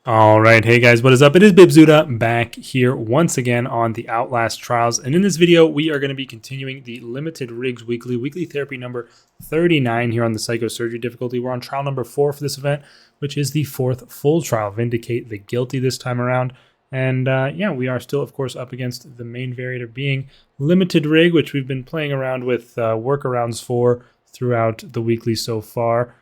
All right, hey guys, what is up? It is Bibzuda back here once again on the Outlast trials, and in this video we are going to be continuing the Limited Rigs weekly therapy number 39 here on the Psychosurgery difficulty. We're on trial number 4 for this event, which is the 4th full trial, Vindicate the Guilty this time around. And yeah, we are still, of course, up against the main variator being Limited Rig, which we've been playing around with workarounds for throughout the weekly so far,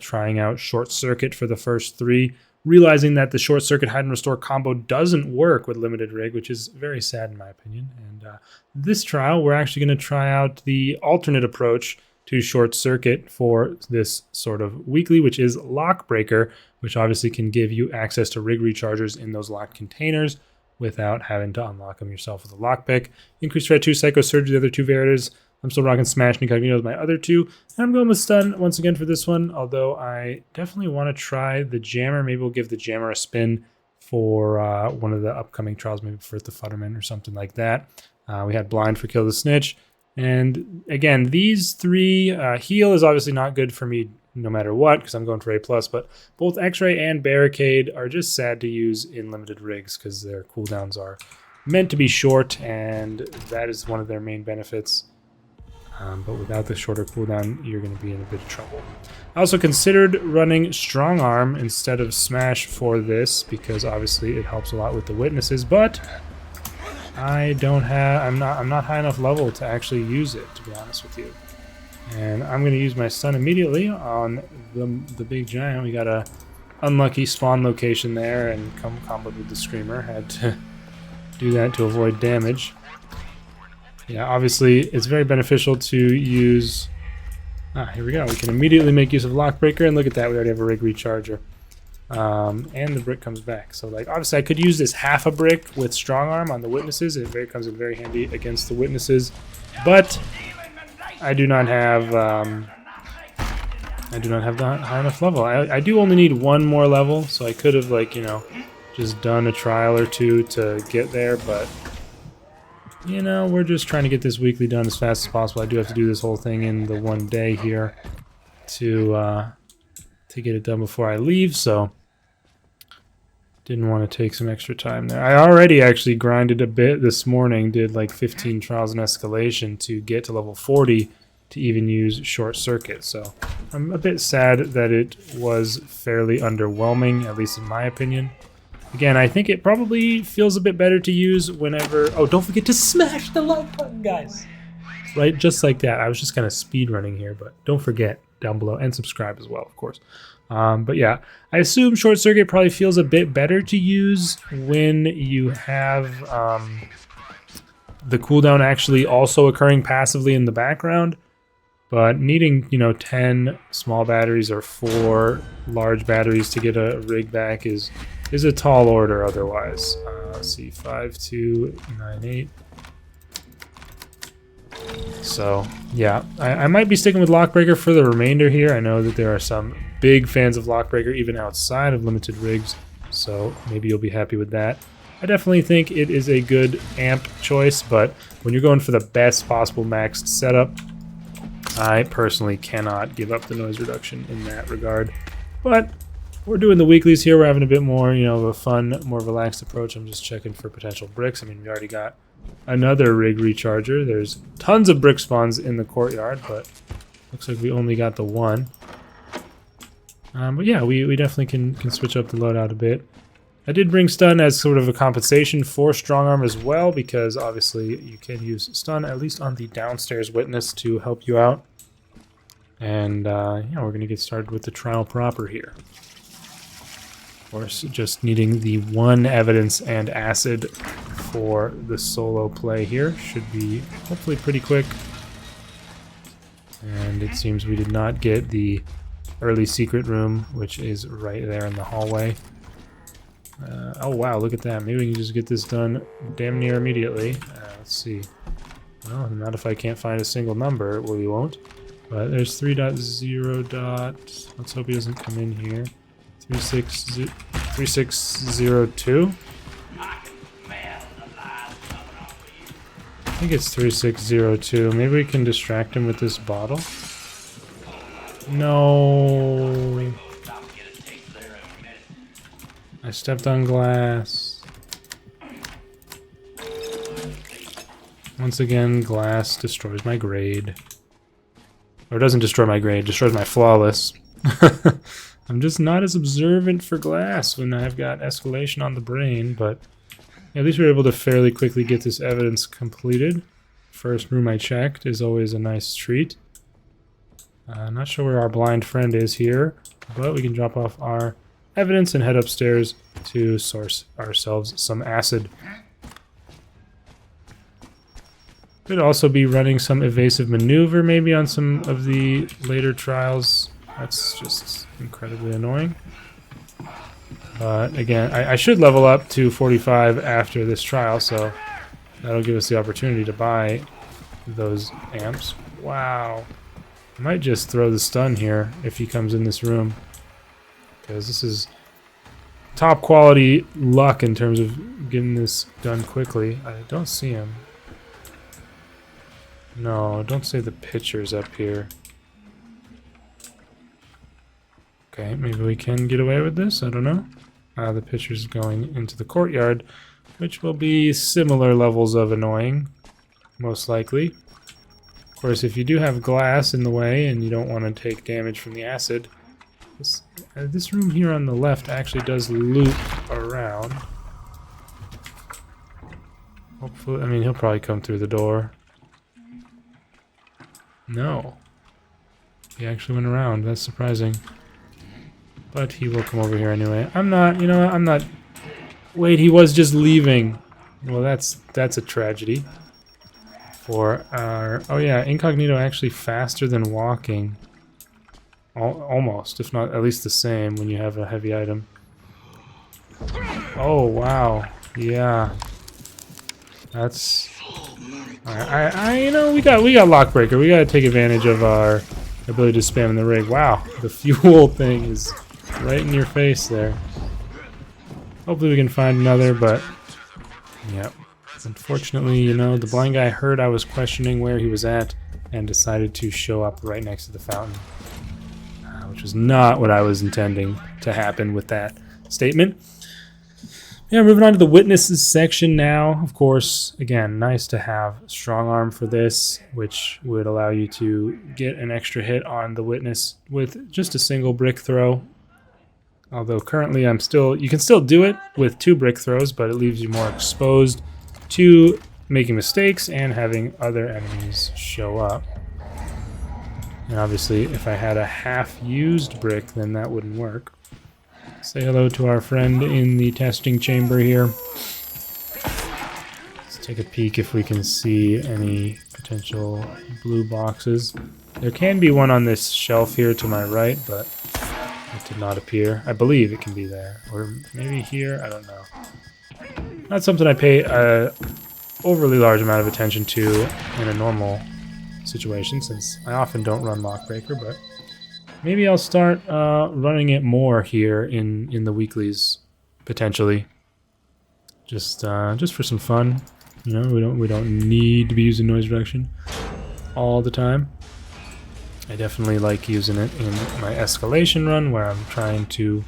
trying out Short Circuit for the first 3. Realizing that the Short Circuit Hide and Restore combo doesn't work with Limited Rig, which is very sad in my opinion. And this trial, we're actually going to try out the alternate approach to Short Circuit for this sort of weekly, which is Lock Breaker, which obviously can give you access to rig rechargers in those locked containers without having to unlock them yourself with a lockpick. Increased threat 2, Psychosurgery, the other 2 variators. I'm still rocking Smash and Incognito as my other 2. And I'm going with Stun once again for this one, although I definitely want to try the Jammer. Maybe we'll give the Jammer a spin for one of the upcoming trials, maybe for the Futterman or something like that. We had Blind for Kill the Snitch. And again, these 3, Heal is obviously not good for me no matter what, because I'm going for A+, but both X-Ray and Barricade are just sad to use in Limited Rigs because their cooldowns are meant to be short, and that is one of their main benefits. But without the shorter cooldown, you're going to be in a bit of trouble. I also considered running Strong Arm instead of Smash for this because obviously it helps a lot with the witnesses. But I'm not high enough level to actually use it, to be honest with you. And I'm going to use my stun immediately on the big giant. We got a unlucky spawn location there, and comboed with the Screamer. Had to do that to avoid damage. Yeah, obviously, it's very beneficial to use... here we go. We can immediately make use of Lockbreaker, and look at that, we already have a rig recharger. And the brick comes back. So, like, obviously, I could use this half a brick with Strong Arm on the witnesses. It comes in very handy against the witnesses. But I do not have the high enough level. I do only need 1 more level, so I could have, like, you know, just done a trial or 2 to get there, but... You know, we're just trying to get this weekly done as fast as possible. I do have to do this whole thing in the 1 day here to get it done before I leave, so didn't want to take some extra time there. I already actually grinded a bit this morning, did like 15 trials and escalation to get to level 40 to even use Short Circuit, so I'm a bit sad that it was fairly underwhelming, at least in my opinion. Again, I think it probably feels a bit better to use whenever... Oh, don't forget to smash the like button, guys! Right, just like that. I was just kind of speed running here, but don't forget down below, and subscribe as well, of course. But yeah, I assume Short Circuit probably feels a bit better to use when you have the cooldown actually also occurring passively in the background. But needing, you know, 10 small batteries or 4 large batteries to get a rig back is a tall order otherwise. Let's see, 5, 2, 9, 8. So, yeah, I might be sticking with Lockbreaker for the remainder here. I know that there are some big fans of Lockbreaker even outside of Limited Rigs, so maybe you'll be happy with that. I definitely think it is a good amp choice, but when you're going for the best possible maxed setup, I personally cannot give up the noise reduction in that regard. But we're doing the weeklies here. We're having a bit more, you know, of a fun, more relaxed approach. I'm just checking for potential bricks. I mean, we already got another rig recharger. There's tons of brick spawns in the courtyard, but looks like we only got the 1. But yeah, we definitely can switch up the loadout a bit. I did bring stun as sort of a compensation for Strong Arm as well, because obviously you can use stun, at least on the downstairs witness, to help you out. And yeah, we're going to get started with the trial proper here. Of course, just needing the 1 evidence and acid for the solo play here. Should be hopefully pretty quick. And it seems we did not get the early secret room, which is right there in the hallway. Oh wow, look at that. Maybe we can just get this done damn near immediately. Let's see. Well, not if I can't find a single number. Well, we won't. But there's 3.0. Let's hope he doesn't come in here. 3602. I think it's 3602. Maybe we can distract him with this bottle. No. I stepped on glass. Once again, glass destroys my grade. Or it doesn't destroy my grade, it destroys my flawless. I'm just not as observant for glass when I've got escalation on the brain, but at least we were able to fairly quickly get this evidence completed. First room I checked is always a nice treat. Not sure where our blind friend is here, but we can drop off our evidence and head upstairs to source ourselves some acid. Could also be running some evasive maneuver maybe on some of the later trials. That's just incredibly annoying. But again, I should level up to 45 after this trial, so that'll give us the opportunity to buy those amps. Wow. I might just throw the stun here if he comes in this room, because this is top quality luck in terms of getting this done quickly. I don't see him. No, don't say the picture's up here. Okay, maybe we can get away with this, I don't know. The picture's going into the courtyard, which will be similar levels of annoying, most likely. Of course, if you do have glass in the way and you don't want to take damage from the acid, this room here on the left actually does loop around. Hopefully, I mean, he'll probably come through the door. No. He actually went around, that's surprising. But he will come over here anyway. I'm not, you know what, I'm not... Wait, he was just leaving. Well, that's a tragedy. For our... Oh yeah, incognito actually faster than walking. Almost, if not at least the same when you have a heavy item. Oh, wow. Yeah. That's... you know, we got Lockbreaker. We gotta take advantage of our ability to spam in the rig. Wow, the fuel thing is right in your face there. Hopefully we can find another, but yeah. Unfortunately, you know, the blind guy heard I was questioning where he was at and decided to show up right next to the fountain. Which was not what I was intending to happen with that statement. Yeah, moving on to the witnesses section now. Of course, again, nice to have strong arm for this, which would allow you to get an extra hit on the witness with just a single brick throw. Although currently you can still do it with 2 brick throws, but it leaves you more exposed to making mistakes and having other enemies show up. And obviously, if I had a half-used brick, then that wouldn't work. Say hello to our friend in the testing chamber here. Let's take a peek if we can see any potential blue boxes. There can be one on this shelf here to my right, but it did not appear. I believe it can be there. Or maybe here, I don't know. Not something I pay an overly large amount of attention to in a normal situation, since I often don't run Lockbreaker, but maybe I'll start running it more here in the weeklies, potentially. Just for some fun. You know, we don't need to be using noise reduction all the time. I definitely like using it in my escalation run, where I'm trying to,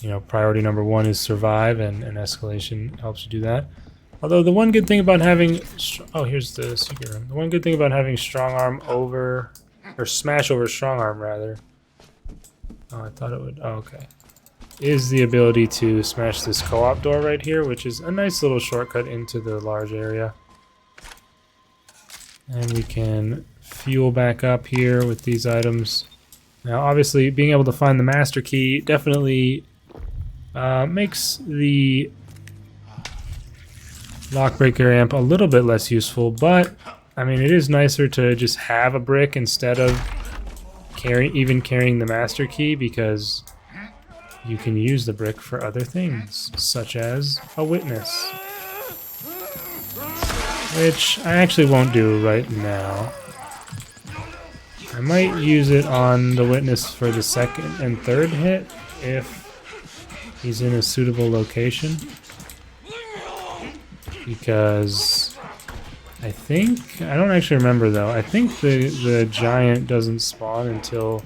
you know, priority number 1 is survive, and escalation helps you do that. Although the one good thing about having... Oh, here's the secret room. The one good thing about having strong arm over... Or smash over strong arm, rather. Oh, I thought it would... Oh, okay. Is the ability to smash this co-op door right here, which is a nice little shortcut into the large area. And we can fuel back up here with these items. Now, obviously, being able to find the master key definitely makes the Lockbreaker amp a little bit less useful, but I mean, it is nicer to just have a brick instead of even carrying the master key, because you can use the brick for other things, such as a witness, which I actually won't do right now. I might use it on the witness for the second and third hit if he's in a suitable location. Because I don't actually remember though, I think the giant doesn't spawn until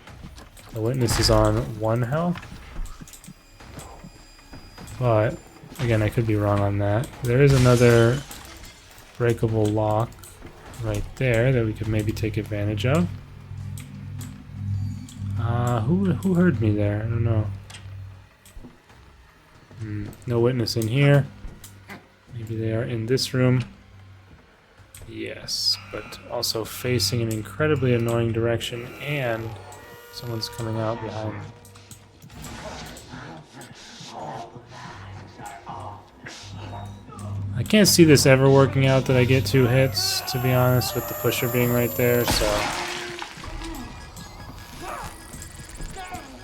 the witness is on 1 health. But, again, I could be wrong on that. There is another breakable lock right there that we could maybe take advantage of. Who heard me there? I don't know. No witness in here. Maybe they are in this room. Yes, but also facing an incredibly annoying direction, and someone's coming out behind me. I can't see this ever working out that I get 2 hits, to be honest, with the pusher being right there, so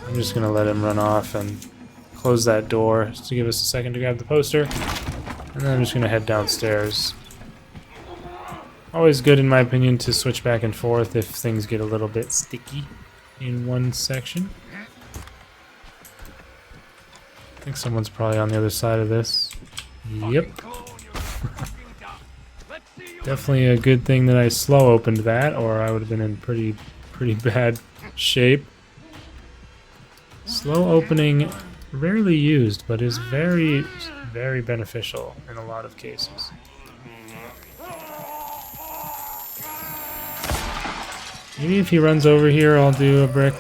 I'm just gonna let him run off and close that door just to give us a second to grab the poster, and then I'm just gonna head downstairs. Always good, in my opinion, to switch back and forth if things get a little bit sticky in one section. I think someone's probably on the other side of this. Yep. Definitely a good thing that I slow opened that, or I would have been in pretty bad shape. Slow opening, rarely used, but is very, very beneficial in a lot of cases. Maybe if he runs over here, I'll do a brick.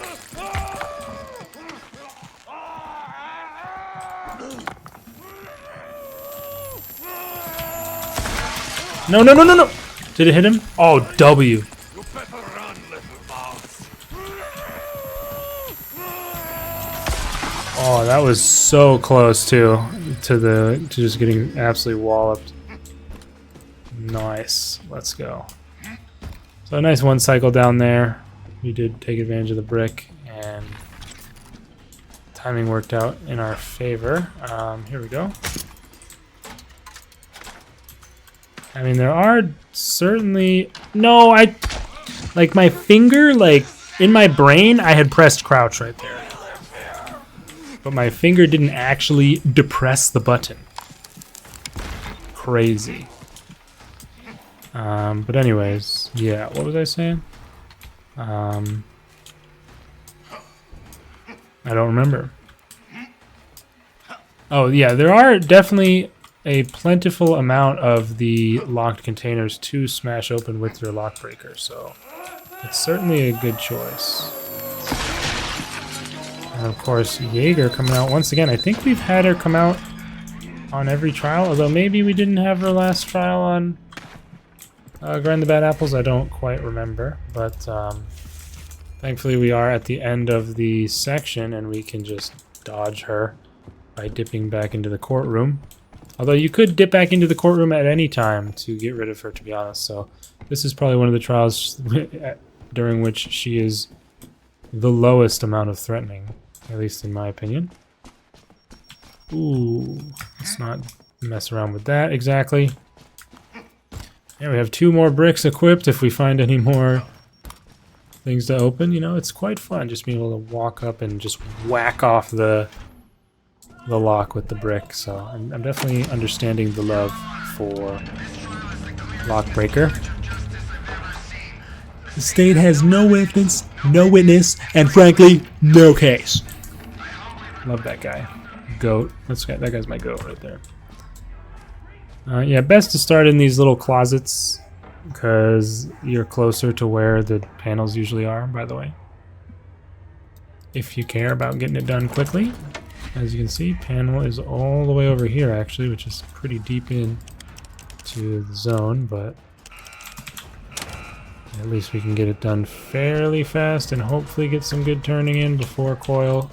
No, no, no, no, no! Did it hit him? Oh, W. Oh, that was so close to just getting absolutely walloped. Nice. Let's go. So a nice 1 cycle down there. We did take advantage of the brick, and timing worked out in our favor. Here we go. I mean, there are certainly... No, like, my finger, like, in my brain, I had pressed crouch right there. But my finger didn't actually depress the button. Crazy. But anyways, yeah, what was I saying? I don't remember. Oh, yeah, there are definitely a plentiful amount of the locked containers to smash open with your lock breaker, so it's certainly a good choice. And of course, Jaeger coming out once again. I think we've had her come out on every trial, although maybe we didn't have her last trial on Grind the Bad Apples. I don't quite remember, but thankfully we are at the end of the section and we can just dodge her by dipping back into the courtroom. Although you could dip back into the courtroom at any time to get rid of her, to be honest. So this is probably one of the trials during which she is the lowest amount of threatening, at least in my opinion. Ooh, let's not mess around with that exactly. And we have 2 more bricks equipped if we find any more things to open. You know, it's quite fun just being able to walk up and just whack off the lock with the brick. So I'm definitely understanding the love for lock breaker. The state has no witness, and frankly, no case. Love that guy. Goat. That guy's my goat right there. Yeah, best to start in these little closets because you're closer to where the panels usually are, by the way. If you care about getting it done quickly. As you can see, panel is all the way over here actually, which is pretty deep in to the zone, but at least we can get it done fairly fast and hopefully get some good turning in before coil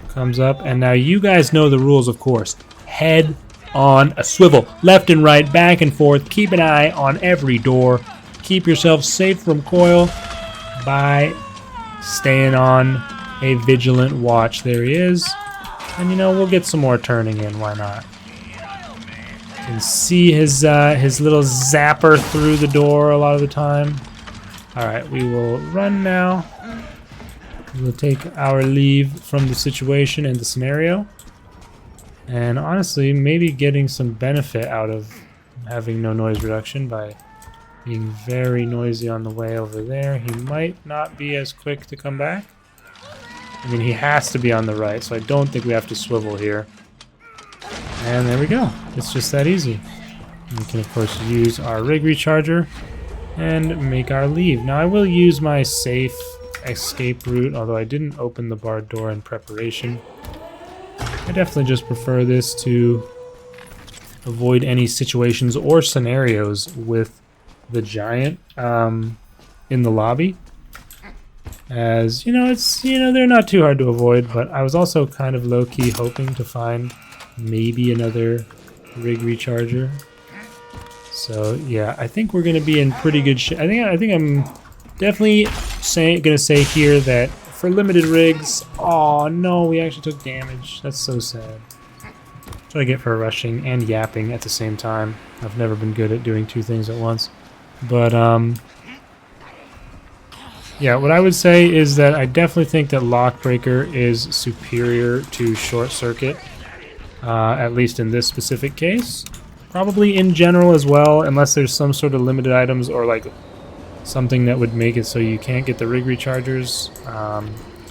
comes up. And now you guys know the rules, of course. Head on a swivel, left and right, back and forth. Keep an eye on every door. Keep yourself safe from coil by staying on a vigilant watch. There he is. And you know, we'll get some more turning in, why not? You can see his little zapper through the door a lot of the time. Alright, we will run now. We'll take our leave from the situation and the scenario. And honestly, maybe getting some benefit out of having no noise reduction by being very noisy on the way over there. He might not be as quick to come back. I mean, he has to be on the right, so I don't think we have to swivel here. And there we go. It's just that easy. We can, of course, use our rig recharger and make our leave. Now, I will use my safe escape route, although I didn't open the barred door in preparation. I definitely just prefer this to avoid any situations or scenarios with the giant in the lobby. As, they're not too hard to avoid, but I was also kind of low-key hoping to find maybe another rig recharger. So yeah, I think we're gonna be in pretty good shape. I think I'm definitely gonna say here that for limited rigs, oh no, we actually took damage. That's so sad. That's what I get for rushing and yapping at the same time. I've never been good at doing two things at once. But yeah, what I would say is that I definitely think that Lockbreaker is superior to Short Circuit, at least in this specific case. Probably in general as well, unless there's some sort of limited items or like something that would make it so you can't get the rig rechargers.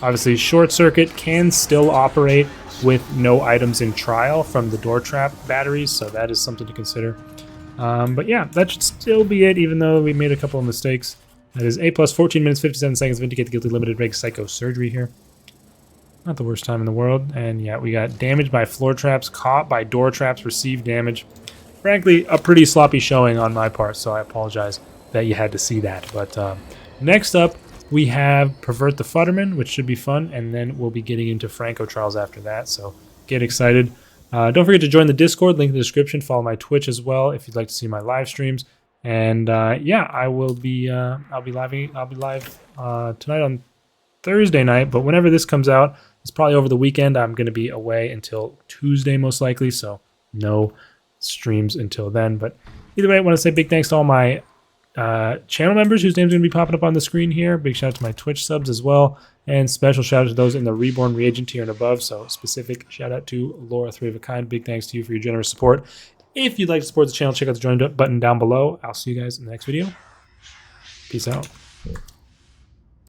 Obviously, Short Circuit can still operate with no items in trial from the door trap batteries, so that is something to consider. But yeah, that should still be it, even though we made a couple of mistakes. That is A plus 14 minutes, 57 seconds, Vindicate the Guilty Limited Rig Psycho Surgery here. Not the worst time in the world. And yeah, we got damaged by floor traps, caught by door traps, received damage. Frankly, a pretty sloppy showing on my part, so I apologize that you had to see that. But next up, we have Pervert the Futterman, which should be fun, and then we'll be getting into Franco Trials after that, so get excited. Don't forget to join the Discord, link in the description. Follow my Twitch as well if you'd like to see my live streams. And yeah, I'll be live tonight on Thursday night, but whenever this comes out, it's probably over the weekend. I'm going to be away until Tuesday most likely, so no streams until then. But either way, I want to say big thanks to all my channel members whose names are going to be popping up on the screen here. Big shout out to my Twitch subs as well, and special shout out to those in the Reborn Reagent tier and above. So specific shout out to Laura 3 of a Kind. Big thanks to you for your generous support. If you'd like to support the channel, check out the join button down below. I'll see you guys in the next video. Peace out.